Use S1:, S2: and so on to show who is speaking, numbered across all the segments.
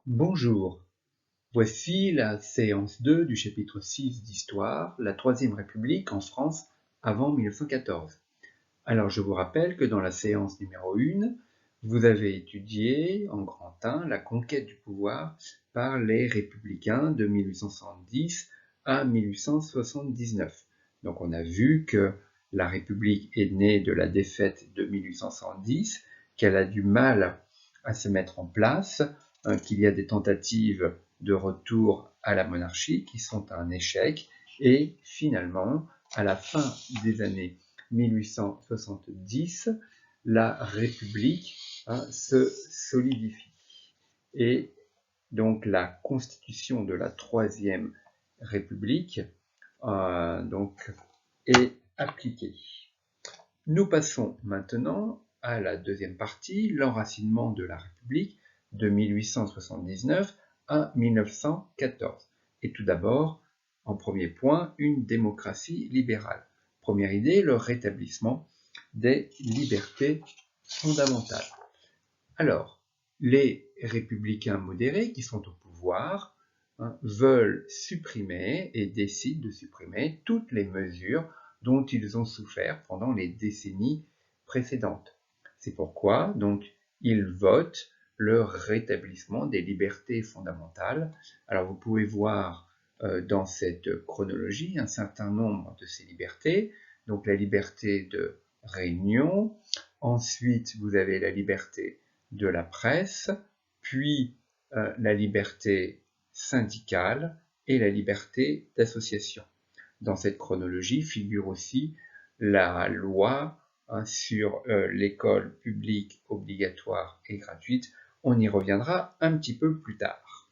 S1: Bonjour, voici la séance 2 du chapitre 6 d'Histoire, la Troisième République en France avant 1914. Alors je vous rappelle que dans la séance numéro 1, vous avez étudié en grand 1 la conquête du pouvoir par les républicains de 1870 à 1879. Donc on a vu que la République est née de la défaite de 1870, qu'elle a du mal à se mettre en place, qu'il y a des tentatives de retour à la monarchie qui sont un échec, et finalement, à la fin des années 1870, la République se solidifie. Et donc la constitution de la Troisième République est appliquée. Nous passons maintenant à la deuxième partie, l'enracinement de la République de 1879 à 1914. Et tout d'abord, en premier point, une démocratie libérale. Première idée, le rétablissement des libertés fondamentales. Alors, les républicains modérés qui sont au pouvoir veulent supprimer et décident de supprimer toutes les mesures dont ils ont souffert pendant les décennies précédentes. C'est pourquoi donc ils votent le rétablissement des libertés fondamentales. Alors vous pouvez voir dans cette chronologie un certain nombre de ces libertés. Donc la liberté de réunion, ensuite vous avez la liberté de la presse, puis la liberté syndicale et la liberté d'association. Dans cette chronologie figure aussi la loi sur l'école publique obligatoire et gratuite. On y reviendra un petit peu plus tard.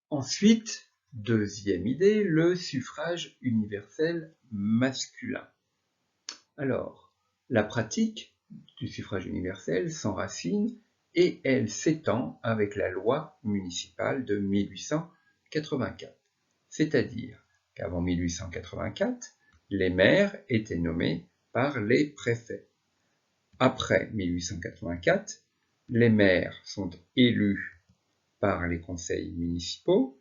S1: Ensuite, deuxième idée, le suffrage universel masculin. Alors, la pratique du suffrage universel s'enracine et elle s'étend avec la loi municipale de 1884. C'est-à-dire qu'avant 1884, les maires étaient nommés par les préfets. Après 1884, les maires sont élus par les conseils municipaux,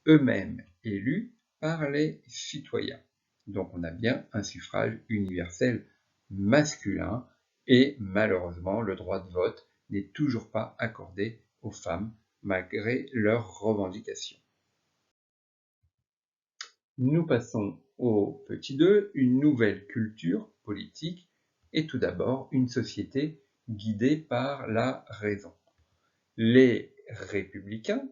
S1: eux-mêmes élus par les citoyens. Donc on a bien un suffrage universel masculin et malheureusement le droit de vote n'est toujours pas accordé aux femmes malgré leurs revendications. Nous passons au petit 2, une nouvelle culture politique et tout d'abord une société guidée par la raison. Les républicains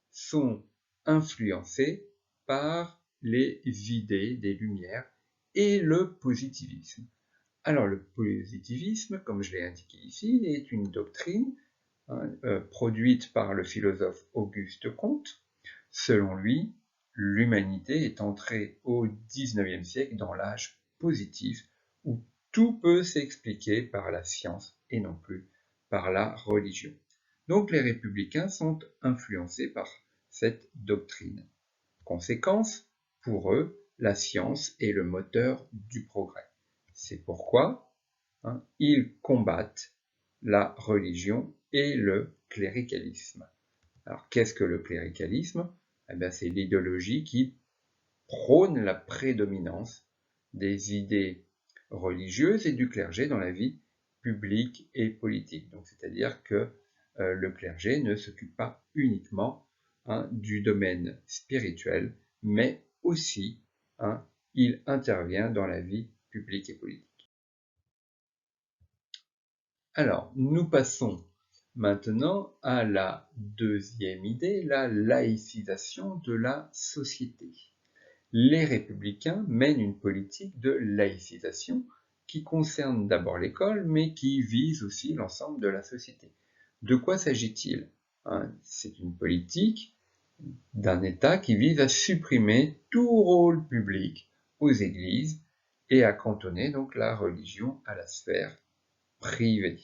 S1: sont influencés par les idées des Lumières et le positivisme. Alors le positivisme, comme je l'ai indiqué ici, est une doctrine produite par le philosophe Auguste Comte. Selon lui, l'humanité est entrée au XIXe siècle dans l'âge positif où tout peut s'expliquer par la science et non plus par la religion. Donc les républicains sont influencés par cette doctrine. Conséquence, pour eux, la science est le moteur du progrès. C'est pourquoi ils combattent la religion et le cléricalisme. Alors qu'est-ce que le cléricalisme? C'est l'idéologie qui prône la prédominance des idées religieuses et du clergé dans la vie publique et politique. Donc, c'est-à-dire que le clergé ne s'occupe pas uniquement du domaine spirituel, mais aussi il intervient dans la vie publique et politique. Alors, nous passons maintenant à la deuxième idée, la laïcisation de la société. Les républicains mènent une politique de laïcisation qui concerne d'abord l'école, mais qui vise aussi l'ensemble de la société. De quoi s'agit-il? C'est une politique d'un État qui vise à supprimer tout rôle public aux églises et à cantonner donc la religion à la sphère privée.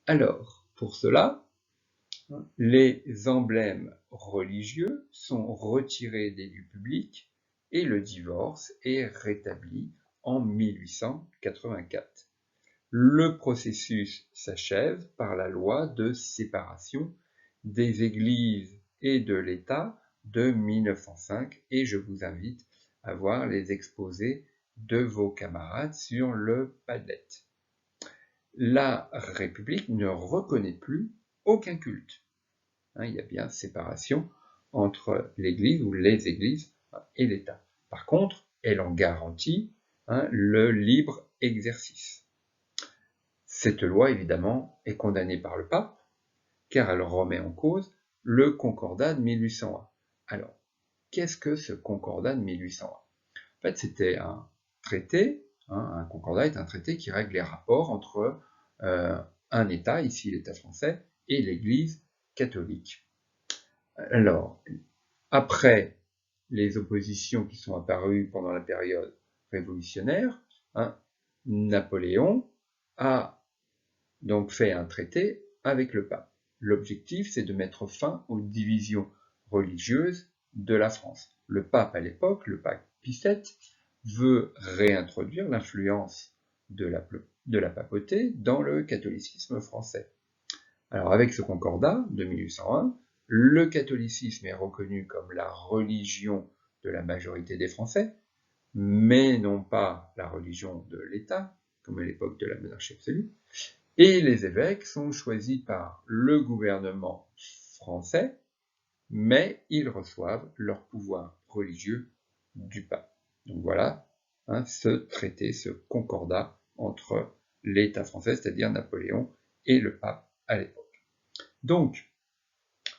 S1: Alors, pour cela, les emblèmes religieux sont retirés des lieux publics et le divorce est rétabli en 1884. Le processus s'achève par la loi de séparation des églises et de l'État de 1905 et je vous invite à voir les exposés de vos camarades sur le Padlet. La République ne reconnaît plus aucun culte. Il y a bien séparation entre l'Église ou les églises et l'État. Par contre, elle en garantit le libre exercice. Cette loi, évidemment, est condamnée par le pape, car elle remet en cause le Concordat de 1801. Alors, qu'est-ce que ce Concordat de 1801? En fait, c'était un traité, un Concordat est un traité qui règle les rapports entre un État, ici l'État français, et l'Église catholique. Alors, après les oppositions qui sont apparues pendant la période révolutionnaire, Napoléon a donc fait un traité avec le pape. L'objectif, c'est de mettre fin aux divisions religieuses de la France. Le pape à l'époque, le pape Pie VII, veut réintroduire l'influence de la papauté dans le catholicisme français. Alors avec ce concordat de 1801, le catholicisme est reconnu comme la religion de la majorité des Français, mais non pas la religion de l'État, comme à l'époque de la monarchie absolue, et les évêques sont choisis par le gouvernement français, mais ils reçoivent leur pouvoir religieux du pape. Donc voilà ce traité, ce concordat entre l'État français, c'est-à-dire Napoléon, et le pape à l'époque. Donc,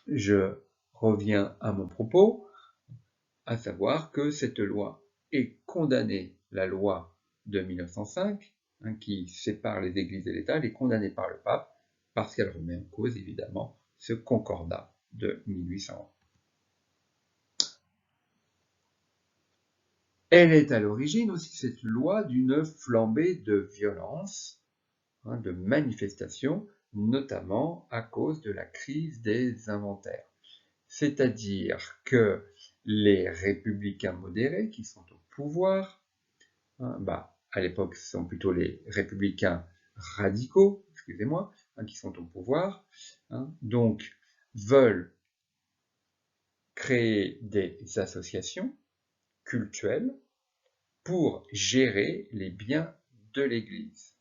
S1: je reviens à mon propos, à savoir que cette loi est condamnée, la loi de 1905, qui sépare les églises et l'État, elle est condamnée par le pape, parce qu'elle remet en cause, évidemment, ce concordat de 1801. Elle est à l'origine aussi, cette loi, d'une flambée de violence, de manifestations, notamment à cause de la crise des inventaires. C'est-à-dire que les républicains modérés qui sont au pouvoir, à l'époque ce sont plutôt les républicains radicaux, excusez-moi, qui sont au pouvoir, donc veulent créer des associations cultuelles pour gérer les biens de l'Église.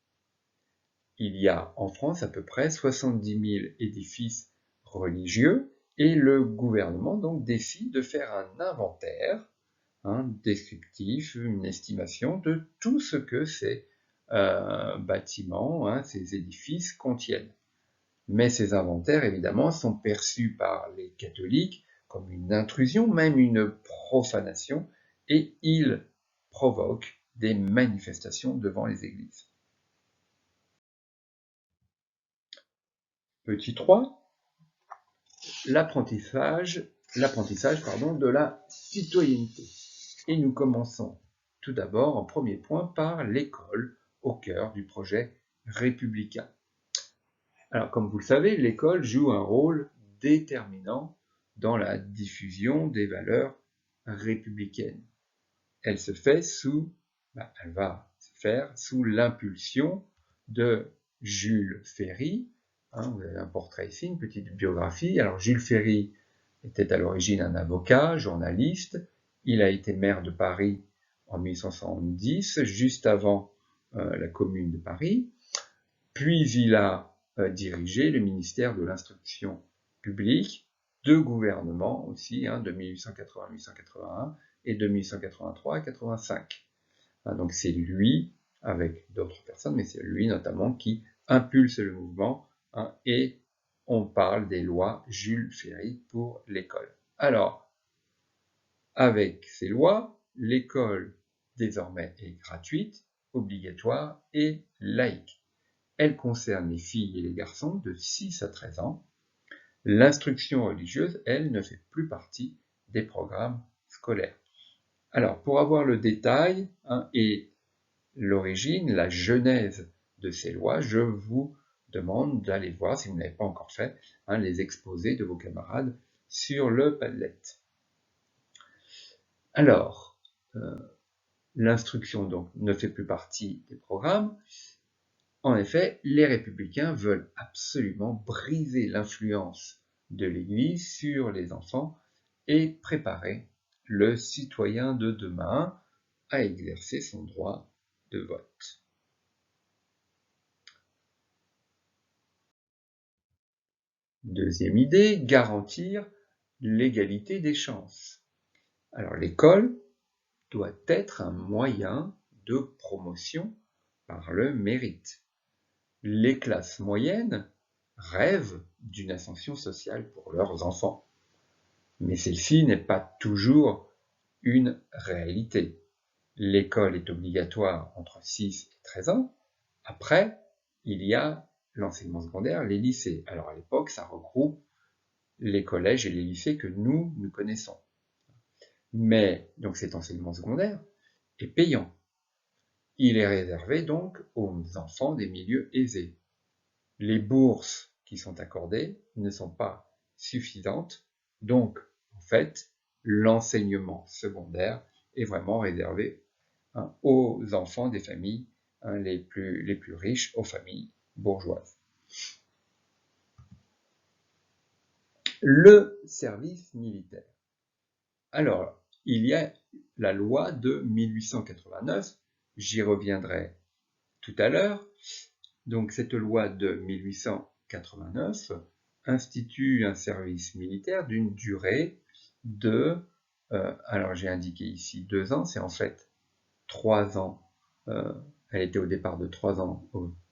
S1: Il y a en France à peu près 70 000 édifices religieux et le gouvernement donc décide de faire un inventaire descriptif, une estimation de tout ce que ces bâtiments, ces édifices contiennent. Mais ces inventaires, évidemment, sont perçus par les catholiques comme une intrusion, même une profanation, et ils provoquent des manifestations devant les églises. Petit 3, l'apprentissage de la citoyenneté. Et nous commençons tout d'abord, en premier point, par l'école, au cœur du projet républicain. Alors, comme vous le savez, l'école joue un rôle déterminant dans la diffusion des valeurs républicaines. Elle va se faire sous l'impulsion de Jules Ferry. Vous avez un portrait ici, une petite biographie. Alors, Jules Ferry était à l'origine un avocat, journaliste. Il a été maire de Paris en 1870, juste avant la Commune de Paris. Puis il a dirigé le ministère de l'Instruction publique, deux gouvernements aussi, de 1880 à 1881 et de 1883 à 85. Donc c'est lui, avec d'autres personnes, mais c'est lui notamment qui impulse le mouvement et on parle des lois Jules Ferry pour l'école. Alors, avec ces lois, l'école désormais est gratuite, obligatoire et laïque. Elle concerne les filles et les garçons de 6 à 13 ans. L'instruction religieuse, elle, ne fait plus partie des programmes scolaires. Alors, pour avoir le détail et l'origine, la genèse de ces lois, je vous demande d'aller voir, si vous n'avez pas encore fait, les exposés de vos camarades sur le Padlet. Alors, l'instruction donc ne fait plus partie des programmes. En effet, les républicains veulent absolument briser l'influence de l'Église sur les enfants et préparer le citoyen de demain à exercer son droit de vote. Deuxième idée, garantir l'égalité des chances. Alors l'école doit être un moyen de promotion par le mérite. Les classes moyennes rêvent d'une ascension sociale pour leurs enfants, mais celle-ci n'est pas toujours une réalité. L'école est obligatoire entre 6 et 13 ans. Après, il y a l'enseignement secondaire, les lycées. Alors à l'époque, ça regroupe les collèges et les lycées que nous connaissons. Mais donc cet enseignement secondaire est payant. Il est réservé donc aux enfants des milieux aisés. Les bourses qui sont accordées ne sont pas suffisantes, donc en fait, l'enseignement secondaire est vraiment réservé aux enfants des familles les plus riches, aux familles bourgeoises. Le service militaire. Alors, il y a la loi de 1889, j'y reviendrai tout à l'heure. Donc cette loi de 1889 institue un service militaire d'une durée de, alors j'ai indiqué ici 2 ans, c'est en fait 3 ans, elle était au départ de 3 ans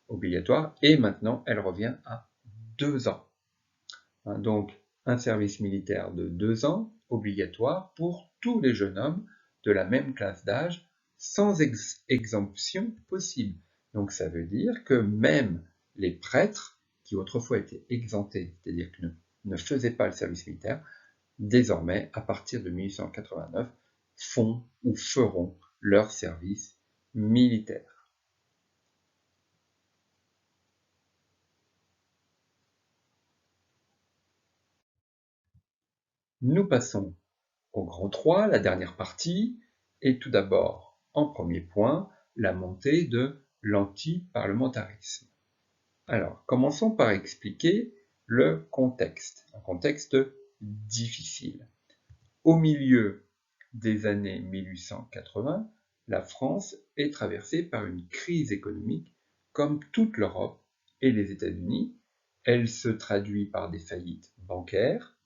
S1: obligatoire, et maintenant elle revient à 2 ans. Donc un service militaire de 2 ans, obligatoire pour tous les jeunes hommes de la même classe d'âge, sans exemption possible. Donc ça veut dire que même les prêtres, qui autrefois étaient exemptés, c'est-à-dire qu'ils ne faisaient pas le service militaire, désormais, à partir de 1889, font ou feront leur service militaire. Nous passons au grand 3, la dernière partie, et tout d'abord, en premier point, la montée de l'antiparlementarisme. Alors, commençons par expliquer le contexte, un contexte difficile. Au milieu des années 1880, la France est traversée par une crise économique comme toute l'Europe et les États-Unis. Elle se traduit par des faillites bancaires,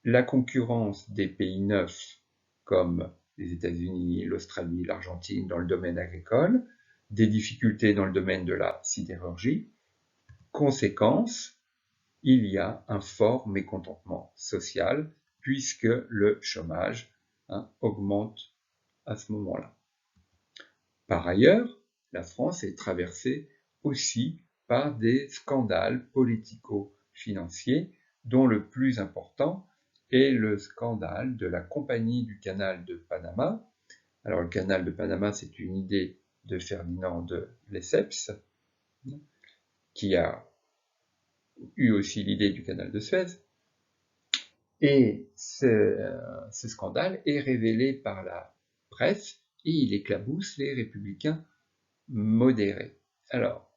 S1: la concurrence des pays neufs comme les États-Unis, l'Australie, l'Argentine dans le domaine agricole, des difficultés dans le domaine de la sidérurgie. Conséquence, il y a un fort mécontentement social puisque le chômage augmente à ce moment-là. Par ailleurs, la France est traversée aussi par des scandales politico-financiers dont le plus important est le scandale de la Compagnie du Canal de Panama. Alors le Canal de Panama, c'est une idée de Ferdinand de Lesseps, qui a eu aussi l'idée du canal de Suez. Et ce scandale est révélé par la presse et il éclabousse les républicains modérés. Alors,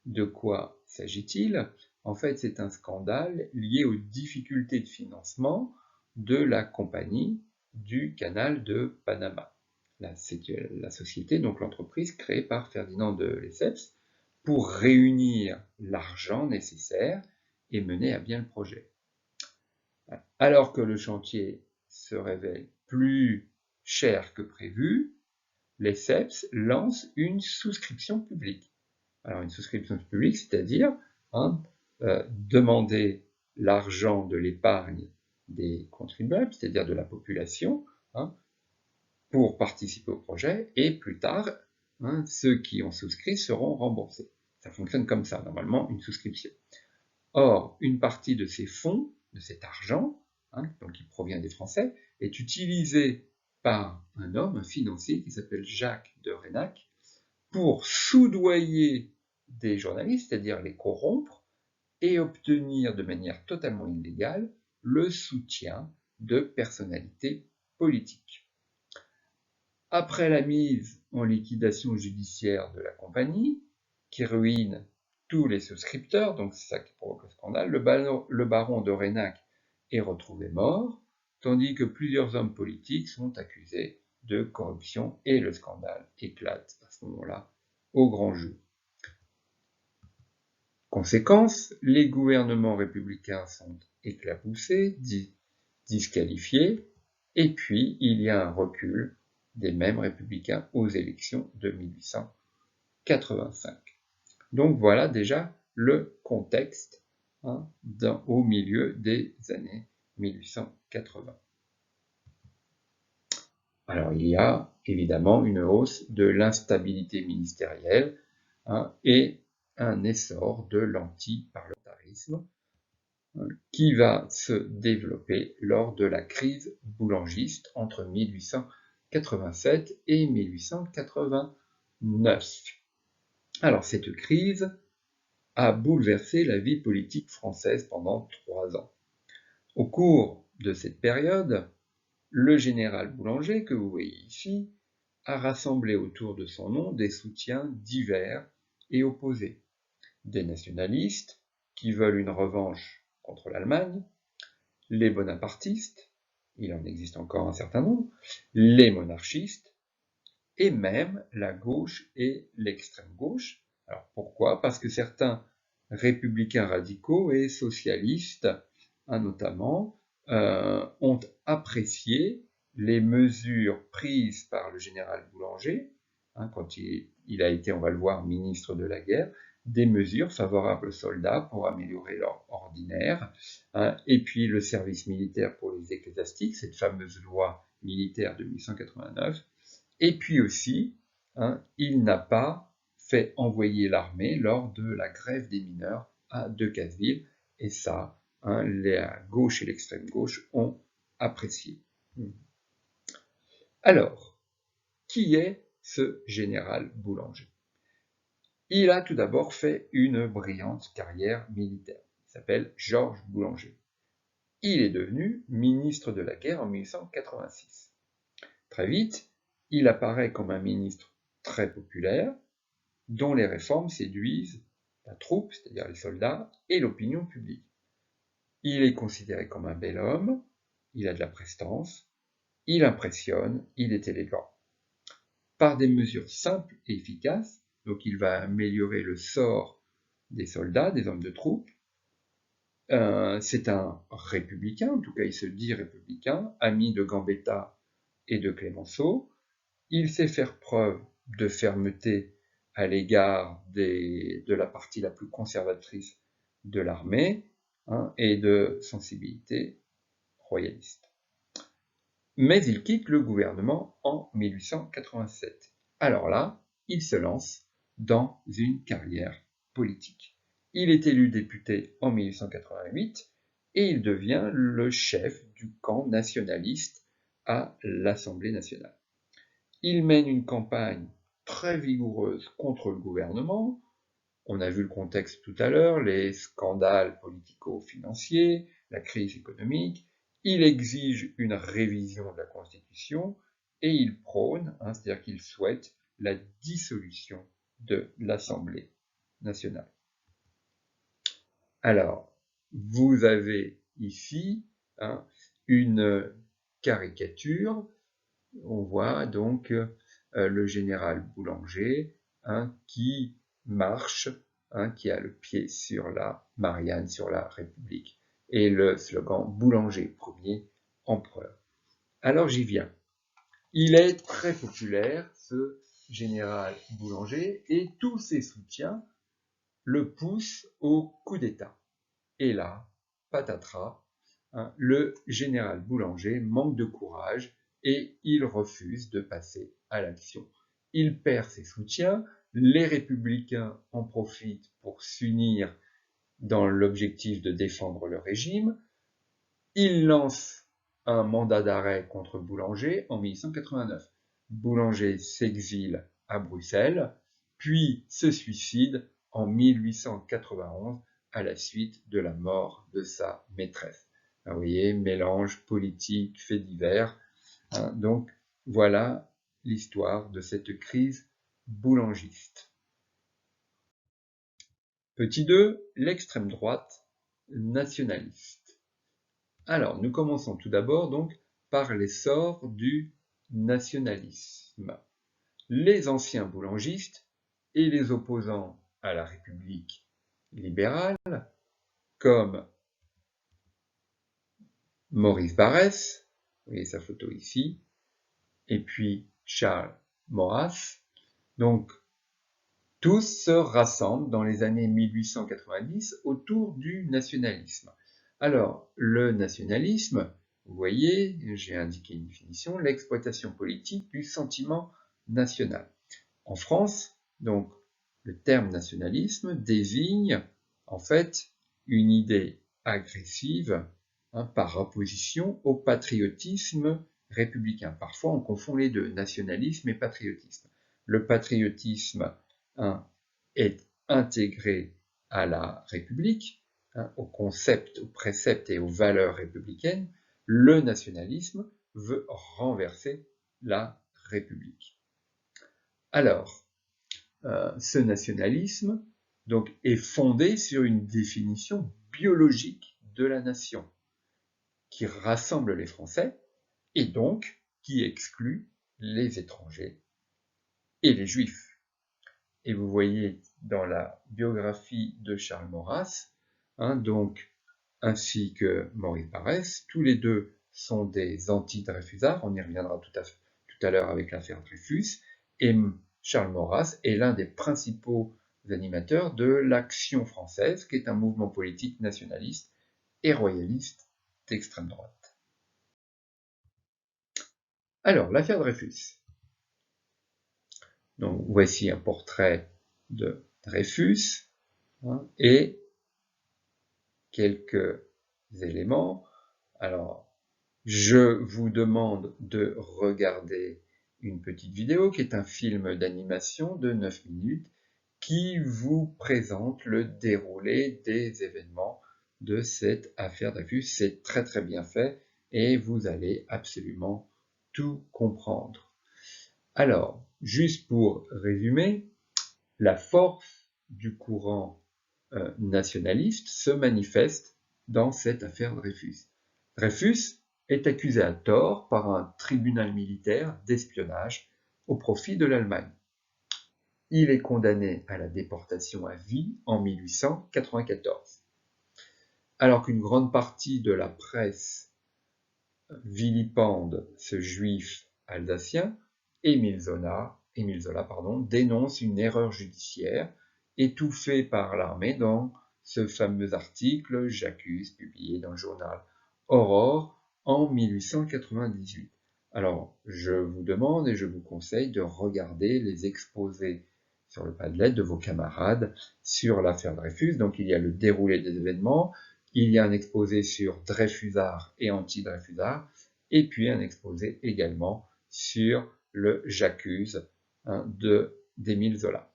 S1: de quoi s'agit-il? En fait, c'est un scandale lié aux difficultés de financement de la compagnie du canal de Panama. C'est la société, donc l'entreprise créée par Ferdinand de Lesseps pour réunir l'argent nécessaire et mener à bien le projet. Alors que le chantier se révèle plus cher que prévu, Lesseps lance une souscription publique. Alors une souscription publique, c'est-à-dire demander l'argent de l'épargne des contribuables, c'est-à-dire de la population, pour participer au projet, et plus tard, ceux qui ont souscrit seront remboursés. Ça fonctionne comme ça, normalement, une souscription. Or, une partie de ces fonds, de cet argent, donc qui provient des Français, est utilisée par un homme, un financier, qui s'appelle Jacques de Raynac, pour soudoyer des journalistes, c'est-à-dire les corrompre, et obtenir de manière totalement illégale le soutien de personnalités politiques. Après la mise en liquidation judiciaire de la compagnie, qui ruine tous les souscripteurs, donc c'est ça qui provoque le scandale. Le baron de Reynac est retrouvé mort, tandis que plusieurs hommes politiques sont accusés de corruption et le scandale éclate à ce moment-là au grand jour. Conséquence, les gouvernements républicains sont éclaboussés, disqualifiés, et puis il y a un recul des mêmes républicains aux élections de 1885. Donc voilà déjà le contexte au milieu des années 1880. Alors il y a évidemment une hausse de l'instabilité ministérielle et un essor de l'antiparlementarisme qui va se développer lors de la crise boulangiste entre 1887 et 1889. Alors cette crise a bouleversé la vie politique française pendant 3 ans. Au cours de cette période, le général Boulanger, que vous voyez ici, a rassemblé autour de son nom des soutiens divers et opposés. Des nationalistes qui veulent une revanche contre l'Allemagne, les bonapartistes, il en existe encore un certain nombre, les monarchistes, et même la gauche et l'extrême gauche. Alors pourquoi? Parce que certains républicains radicaux et socialistes, notamment, ont apprécié les mesures prises par le général Boulanger, quand il a été, on va le voir, ministre de la guerre, des mesures favorables aux soldats pour améliorer leur ordinaire, et puis le service militaire pour les ecclésiastiques, cette fameuse loi militaire de 1889, et puis aussi, il n'a pas fait envoyer l'armée lors de la grève des mineurs à Decazeville, et ça, la gauche et l'extrême gauche ont apprécié. Alors, qui est ce général Boulanger? Il a tout d'abord fait une brillante carrière militaire. Il s'appelle Georges Boulanger. Il est devenu ministre de la guerre en 1886. Très vite, il apparaît comme un ministre très populaire, dont les réformes séduisent la troupe, c'est-à-dire les soldats, et l'opinion publique. Il est considéré comme un bel homme, il a de la prestance, il impressionne, il est élégant. Par des mesures simples et efficaces, donc il va améliorer le sort des soldats, des hommes de troupe. C'est un républicain, en tout cas il se dit républicain, ami de Gambetta et de Clémenceau. Il sait faire preuve de fermeté à l'égard de la partie la plus conservatrice de l'armée et de sensibilité royaliste. Mais il quitte le gouvernement en 1887. Alors là, il se lance dans une carrière politique. Il est élu député en 1888 et il devient le chef du camp nationaliste à l'Assemblée nationale. Il mène une campagne très vigoureuse contre le gouvernement. On a vu le contexte tout à l'heure, les scandales politico-financiers, la crise économique. Il exige une révision de la Constitution et il prône, c'est-à-dire qu'il souhaite la dissolution de l'Assemblée nationale. Alors, vous avez ici une caricature. On voit donc le général Boulanger qui marche, qui a le pied sur la Marianne, sur la République, et le slogan Boulanger, premier empereur. Alors j'y viens. Il est très populaire, ce général Boulanger, et tous ses soutiens le poussent au coup d'État. Et là, patatras, le général Boulanger manque de courage et il refuse de passer à l'action. Il perd ses soutiens, les républicains en profitent pour s'unir dans l'objectif de défendre le régime. Il lance un mandat d'arrêt contre Boulanger en 1889. Boulanger s'exile à Bruxelles, puis se suicide en 1891 à la suite de la mort de sa maîtresse. Vous voyez, mélange politique, fait divers. Donc voilà l'histoire de cette crise boulangiste. Petit 2, l'extrême droite nationaliste. Alors, nous commençons tout d'abord donc par l'essor du nationalisme. Les anciens boulangistes et les opposants à la République libérale, comme Maurice Barrès, vous voyez sa photo ici, et puis Charles Maurras, donc tous se rassemblent dans les années 1890 autour du nationalisme. Alors, le nationalisme, vous voyez, j'ai indiqué une définition, l'exploitation politique du sentiment national. En France, donc, le terme nationalisme désigne en fait une idée agressive par opposition au patriotisme républicain. Parfois, on confond les deux, nationalisme et patriotisme. Le patriotisme est intégré à la République, au concept, aux préceptes et aux valeurs républicaines. Le nationalisme veut renverser la République. Alors, ce nationalisme donc, est fondé sur une définition biologique de la nation qui rassemble les Français et donc qui exclut les étrangers et les Juifs. Et vous voyez dans la biographie de Charles Maurras, donc, ainsi que Maurice Barrès, tous les deux sont des anti-Dreyfusards, on y reviendra tout à l'heure avec l'affaire Dreyfus, et Charles Maurras est l'un des principaux animateurs de l'Action française, qui est un mouvement politique nationaliste et royaliste d'extrême droite. Alors, l'affaire Dreyfus. Donc, voici un portrait de Dreyfus et quelques éléments. Alors, je vous demande de regarder une petite vidéo qui est un film d'animation de 9 minutes qui vous présente le déroulé des événements de cette affaire Dreyfus. C'est très très bien fait et vous allez absolument tout comprendre. Alors, juste pour résumer, la force du courant nationaliste se manifeste dans cette affaire Dreyfus. Dreyfus est accusé à tort par un tribunal militaire d'espionnage au profit de l'Allemagne. Il est condamné à la déportation à vie en 1894. Alors qu'une grande partie de la presse vilipende ce juif alsacien, Émile Zola dénonce une erreur judiciaire étouffée par l'armée dans ce fameux article J'accuse, publié dans le journal Aurore en 1898. Alors, je vous demande et je vous conseille de regarder les exposés sur le Padlet de vos camarades sur l'affaire Dreyfus. Donc, il y a le déroulé des événements, il y a un exposé sur Dreyfusards et anti-Dreyfusards, et puis un exposé également sur le J'accuse d'Émile Zola.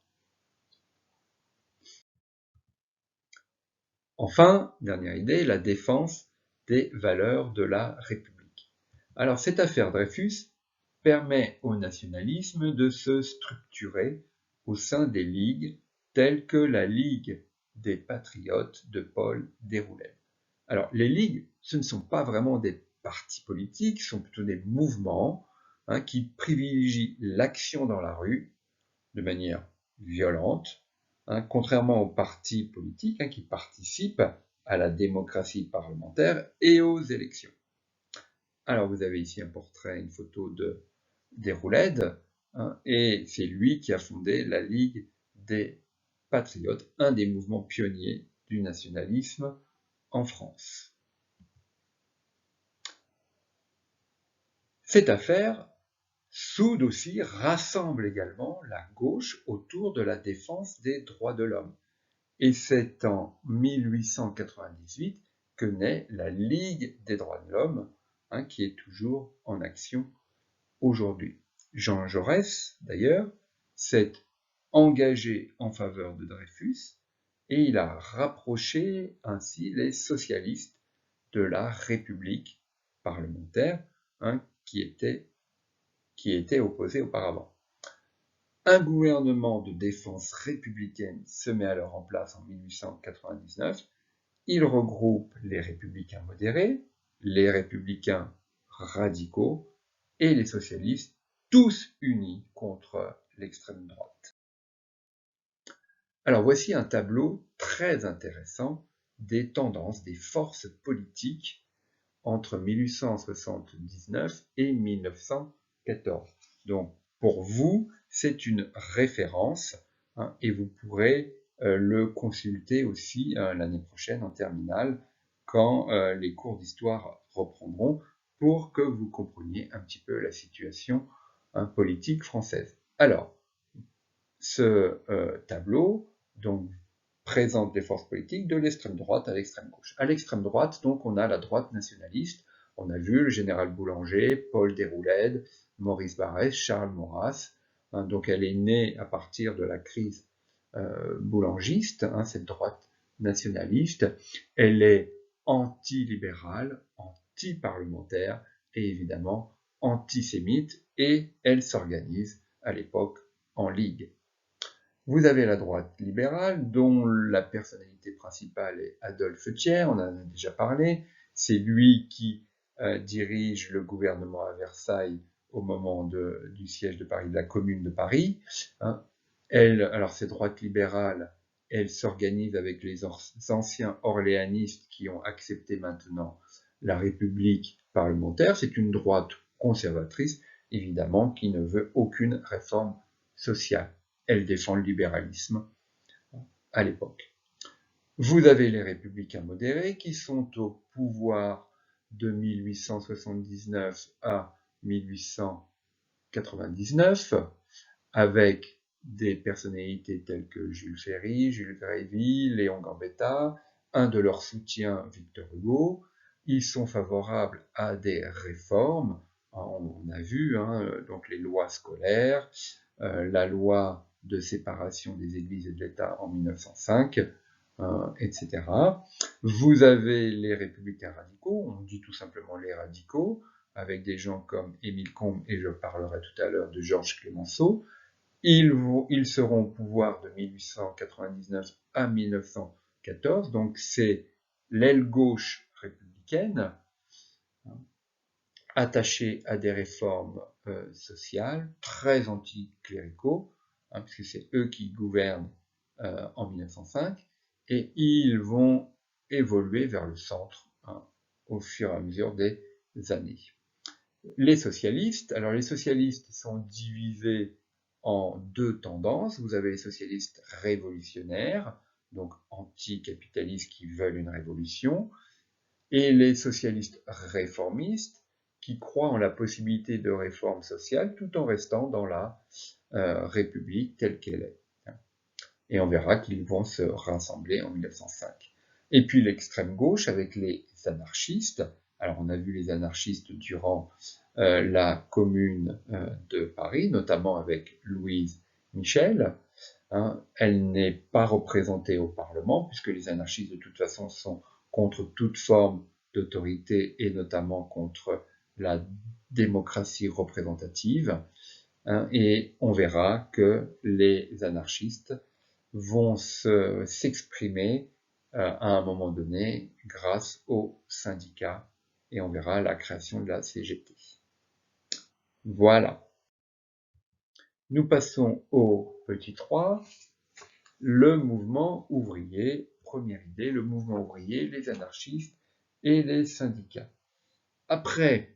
S1: Enfin, dernière idée, la défense des valeurs de la République. Alors, cette affaire Dreyfus permet au nationalisme de se structurer au sein des ligues telles que la Ligue des Patriotes de Paul Déroulède. Alors, les ligues, ce ne sont pas vraiment des partis politiques, ce sont plutôt des mouvements qui privilégient l'action dans la rue de manière violente, contrairement aux partis politiques qui participent à la démocratie parlementaire et aux élections. Alors, vous avez ici un portrait, une photo de Déroulède, et c'est lui qui a fondé la Ligue des Patriotes, un des mouvements pionniers du nationalisme en France. Cette affaire soude aussi, rassemble également la gauche autour de la défense des droits de l'homme. Et c'est en 1898 que naît la Ligue des droits de l'homme, qui est toujours en action aujourd'hui. Jean Jaurès, d'ailleurs, s'est engagé en faveur de Dreyfus et il a rapproché ainsi les socialistes de la République parlementaire qui était opposée auparavant. Un gouvernement de défense républicaine se met alors en place en 1899. Il regroupe les républicains modérés, les républicains radicaux et les socialistes, tous unis contre l'extrême droite. Alors voici un tableau très intéressant des tendances, des forces politiques entre 1879 et 1914. Donc pour vous, c'est une référence et vous pourrez le consulter aussi l'année prochaine en terminale quand les cours d'histoire reprendront pour que vous compreniez un petit peu la situation politique française. Alors, ce tableau donc, présente les forces politiques de l'extrême droite à l'extrême gauche. À l'extrême droite, donc, on a la droite nationaliste. On a vu le général Boulanger, Paul Déroulède, Maurice Barrès, Charles Maurras. Donc, elle est née à partir de la crise boulangiste, cette droite nationaliste. Elle est anti-libérale, anti-parlementaire et évidemment antisémite, et elle s'organise à l'époque en ligue. Vous avez la droite libérale, dont la personnalité principale est Adolphe Thiers, on en a déjà parlé. C'est lui qui dirige le gouvernement à Versailles au moment du siège de Paris, de la Commune de Paris. Alors cette droite libérale, elle s'organise avec les anciens orléanistes qui ont accepté maintenant la République parlementaire. C'est une droite conservatrice, évidemment, qui ne veut aucune réforme sociale. Elle défend le libéralisme à l'époque. Vous avez les républicains modérés qui sont au pouvoir de 1879 à 1899 avec des personnalités telles que Jules Ferry, Jules Grévy, Léon Gambetta, un de leurs soutiens, Victor Hugo. Ils sont favorables à des réformes. On a vu donc les lois scolaires, la loi de séparation des églises et de l'État en 1905, etc. Vous avez les républicains radicaux, on dit tout simplement les radicaux, avec des gens comme Émile Combes, et je parlerai tout à l'heure de Georges Clemenceau. Ils seront au pouvoir de 1899 à 1914, donc c'est l'aile gauche républicaine, attachée à des réformes sociales, très anticléricaux, puisque c'est eux qui gouvernent en 1905, et ils vont évoluer vers le centre au fur et à mesure des années. Les socialistes, alors les socialistes sont divisés en deux tendances. Vous avez les socialistes révolutionnaires, donc anticapitalistes qui veulent une révolution, et les socialistes réformistes qui croient en la possibilité de réforme sociale tout en restant dans la République telle qu'elle est. Et on verra qu'ils vont se rassembler en 1905. Et puis l'extrême gauche avec les anarchistes. Alors on a vu les anarchistes durant la Commune de Paris, notamment avec Louise Michel. Elle n'est pas représentée au Parlement, puisque les anarchistes de toute façon sont contre toute forme d'autorité et notamment contre la démocratie représentative. Et on verra que les anarchistes vont s'exprimer à un moment donné grâce aux syndicats, et on verra la création de la CGT. Voilà. Nous passons au petit 3, le mouvement ouvrier. Première idée, le mouvement ouvrier, les anarchistes et les syndicats. Après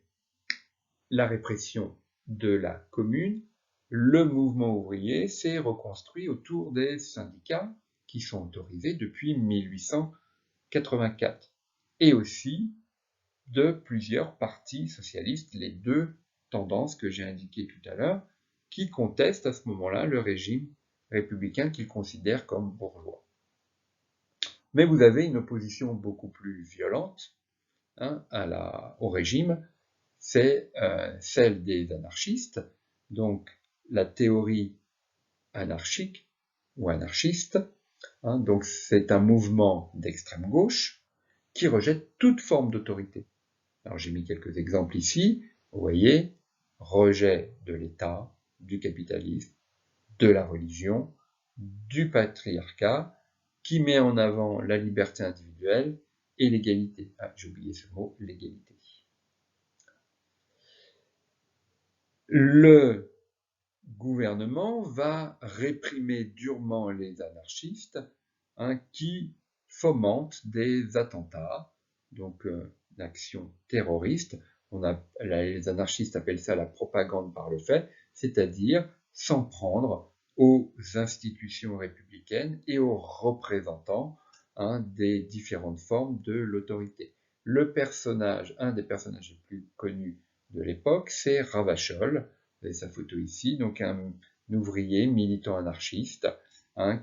S1: la répression de la Commune, le mouvement ouvrier s'est reconstruit autour des syndicats qui sont autorisés depuis 1884 et aussi de plusieurs partis socialistes, les deux tendances que j'ai indiquées tout à l'heure, qui contestent à ce moment-là le régime républicain qu'ils considèrent comme bourgeois. Mais vous avez une opposition beaucoup plus violente au régime, c'est celle des anarchistes, donc la théorie anarchique ou anarchiste, donc c'est un mouvement d'extrême gauche qui rejette toute forme d'autorité. Alors j'ai mis quelques exemples ici, vous voyez, rejet de l'État, du capitalisme, de la religion, du patriarcat, qui met en avant la liberté individuelle et l'égalité. Ah, j'ai oublié ce mot, l'égalité. Le gouvernement va réprimer durement les anarchistes qui fomentent des attentats, donc l'action terroriste. Les anarchistes appellent ça la propagande par le fait, c'est-à-dire s'en prendre aux institutions républicaines et aux représentants des différentes formes de l'autorité. Un des personnages les plus connus de l'époque, c'est Ravachol. Vous avez sa photo ici, donc un ouvrier militant anarchiste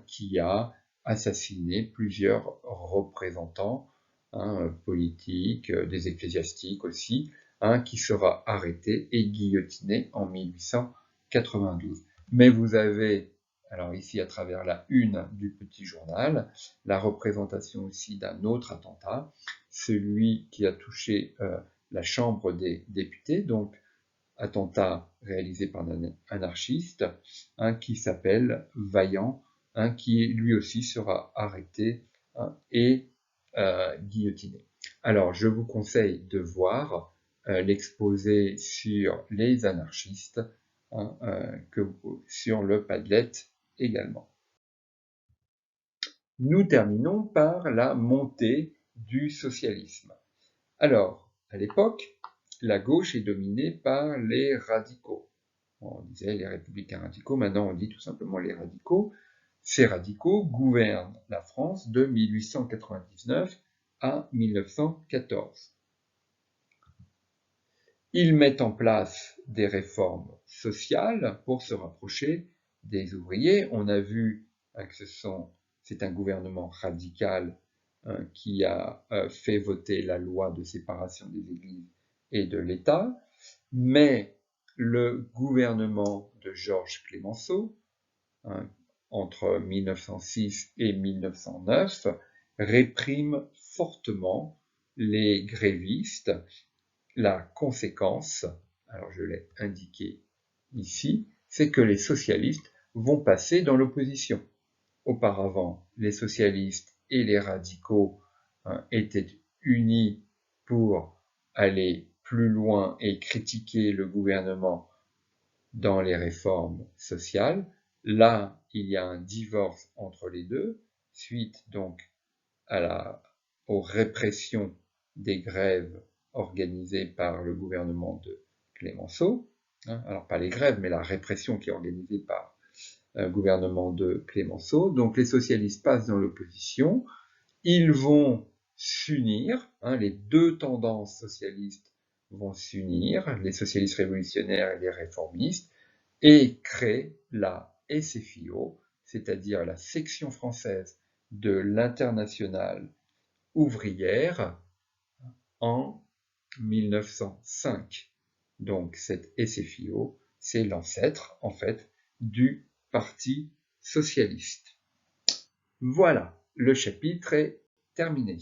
S1: qui a assassiné plusieurs représentants politiques, des ecclésiastiques aussi, qui sera arrêté et guillotiné en 1892. Mais vous avez, alors ici à travers la une du petit journal, la représentation aussi d'un autre attentat, celui qui a touché la Chambre des députés, donc attentat réalisé par un anarchiste qui s'appelle Vaillant, qui lui aussi sera arrêté et guillotiné. Alors, je vous conseille de voir l'exposé sur les anarchistes, sur le Padlet également. Nous terminons par la montée du socialisme. Alors, à l'époque, la gauche est dominée par les radicaux. On disait les républicains radicaux, maintenant on dit tout simplement les radicaux. Ces radicaux gouvernent la France de 1899 à 1914. Ils mettent en place des réformes sociales pour se rapprocher des ouvriers. On a vu que c'est un gouvernement radical qui a fait voter la loi de séparation des églises et de l'État, mais le gouvernement de Georges Clemenceau, entre 1906 et 1909, réprime fortement les grévistes. La conséquence, alors je l'ai indiqué ici, c'est que les socialistes vont passer dans l'opposition. Auparavant, les socialistes et les radicaux étaient unis pour aller plus loin et critiquer le gouvernement dans les réformes sociales. Là, il y a un divorce entre les deux, suite donc aux répressions des grèves organisées par le gouvernement de Clemenceau. Alors pas les grèves, mais la répression qui est organisée par gouvernement de Clemenceau. Donc les socialistes passent dans l'opposition, ils vont s'unir, les deux tendances socialistes vont s'unir, les socialistes révolutionnaires et les réformistes, et créent la SFIO, c'est-à-dire la section française de l'Internationale ouvrière, en 1905. Donc cette SFIO, c'est l'ancêtre, en fait, du Parti socialiste. Voilà, le chapitre est terminé.